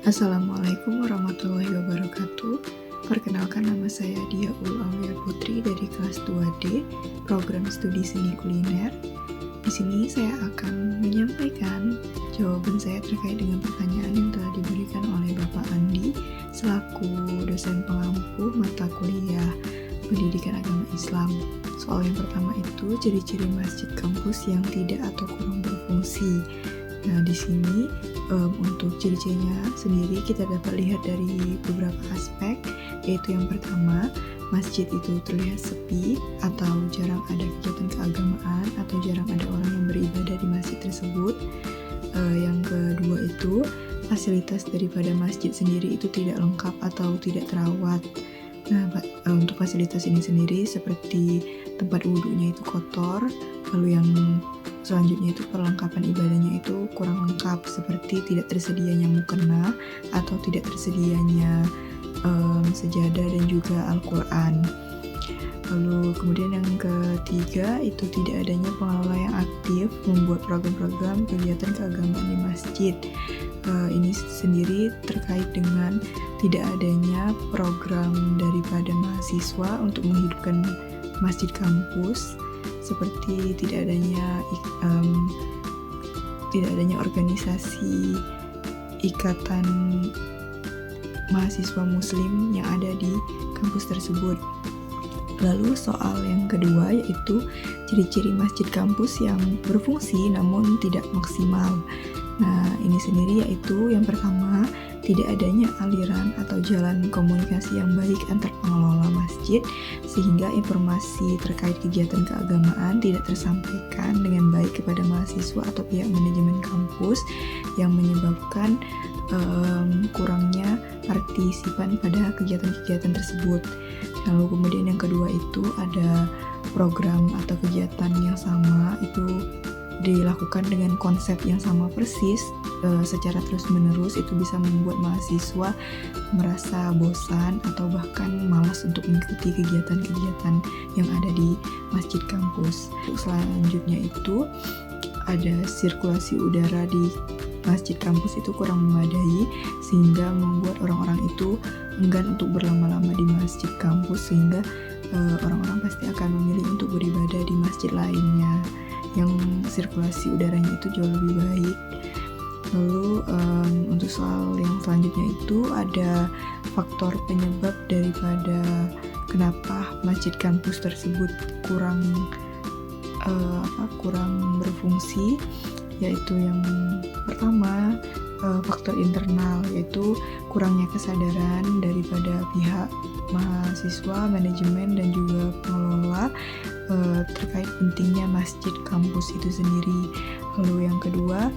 Assalamualaikum warahmatullahi wabarakatuh. Perkenalkan, nama saya Diaul Aulia Putri dari kelas 2D, program studi seni kuliner. Di sini saya akan menyampaikan jawaban saya terkait dengan pertanyaan yang telah diberikan oleh Bapak Andi selaku dosen pengampu mata kuliah Pendidikan Agama Islam. Soal yang pertama itu ciri-ciri masjid kampus yang tidak atau kurang berfungsi. Nah, di sini untuk ciri-cirinya sendiri kita dapat lihat dari beberapa aspek, yaitu yang pertama, masjid itu terlihat sepi atau jarang ada kegiatan keagamaan atau jarang ada orang yang beribadah di masjid tersebut. Yang kedua itu, fasilitas daripada masjid sendiri itu tidak lengkap atau tidak terawat. Nah, untuk fasilitas ini sendiri seperti tempat wudhunya itu kotor, lalu yang selanjutnya itu perlengkapan ibadahnya itu kurang lengkap, seperti tidak tersedianya mukena atau tidak tersedianya sejadah dan juga Al-Quran. Lalu kemudian yang ketiga itu tidak adanya pengelola yang aktif membuat program-program kegiatan keagamaan di masjid. Ini sendiri terkait dengan tidak adanya program daripada mahasiswa untuk menghidupkan masjid kampus, seperti tidak adanya organisasi ikatan mahasiswa muslim yang ada di kampus tersebut. Lalu soal yang kedua yaitu ciri-ciri masjid kampus yang berfungsi namun tidak maksimal. Nah, ini sendiri yaitu yang pertama, tidak adanya aliran atau jalan komunikasi yang baik antar pengelola masjid, sehingga informasi terkait kegiatan keagamaan tidak tersampaikan dengan baik kepada mahasiswa atau pihak manajemen kampus, yang menyebabkan kurangnya partisipan pada kegiatan-kegiatan tersebut. Lalu kemudian yang kedua itu ada program atau kegiatan yang sama itu dilakukan dengan konsep yang sama persis secara terus-menerus, itu bisa membuat mahasiswa merasa bosan atau bahkan malas untuk mengikuti kegiatan-kegiatan yang ada di masjid kampus. Selanjutnya itu ada sirkulasi udara di masjid kampus itu kurang memadai, sehingga membuat orang-orang itu enggan untuk berlama-lama di masjid kampus, sehingga orang-orang pasti akan memilih untuk beribadah di masjid lainnya yang sirkulasi udaranya itu jauh lebih baik. Lalu untuk soal yang selanjutnya itu ada faktor penyebab daripada kenapa masjid kampus tersebut kurang berfungsi, yaitu yang pertama faktor internal, yaitu kurangnya kesadaran daripada pihak mahasiswa, manajemen dan juga pengelola terkait pentingnya masjid kampus itu sendiri. Lalu yang kedua,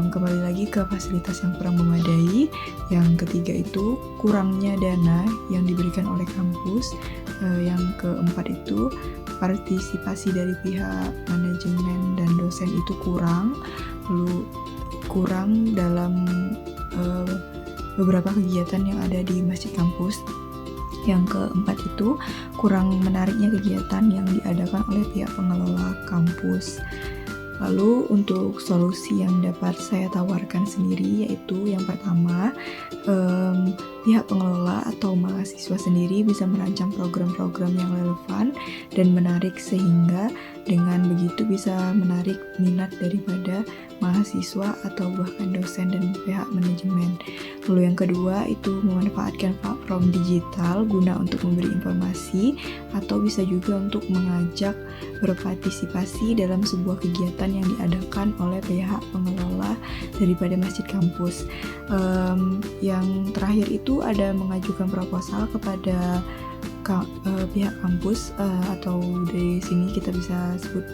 kembali lagi ke fasilitas yang kurang memadai. Yang ketiga itu kurangnya dana yang diberikan oleh kampus. Yang keempat itu partisipasi dari pihak manajemen dan dosen itu kurang. Lalu kurang dalam beberapa kegiatan yang ada di masjid kampus. Yang keempat itu kurang menariknya kegiatan yang diadakan oleh pihak pengelola kampus. Lalu untuk solusi yang dapat saya tawarkan sendiri yaitu yang pertama, pihak pengelola atau mahasiswa sendiri bisa merancang program-program yang relevan dan menarik, sehingga dengan begitu bisa menarik minat daripada mahasiswa atau bahkan dosen dan pihak manajemen. Lalu yang kedua itu memanfaatkan platform digital guna untuk memberi informasi atau bisa juga untuk mengajak berpartisipasi dalam sebuah kegiatan yang diadakan oleh pihak pengelola daripada masjid kampus. Yang terakhir itu ada mengajukan proposal kepada pihak kampus atau di sini kita bisa sebut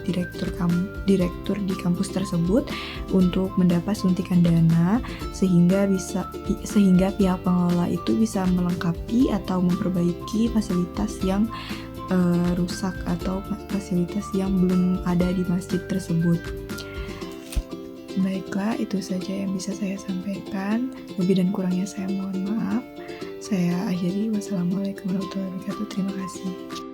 direktur di kampus tersebut untuk mendapat suntikan dana, sehingga pihak pengelola itu bisa melengkapi atau memperbaiki fasilitas yang rusak atau fasilitas yang belum ada di masjid tersebut. Baiklah, itu saja yang bisa saya sampaikan. Lebih dan kurangnya saya mohon maaf. Saya akhiri. Wassalamualaikum warahmatullahi wabarakatuh. Terima kasih.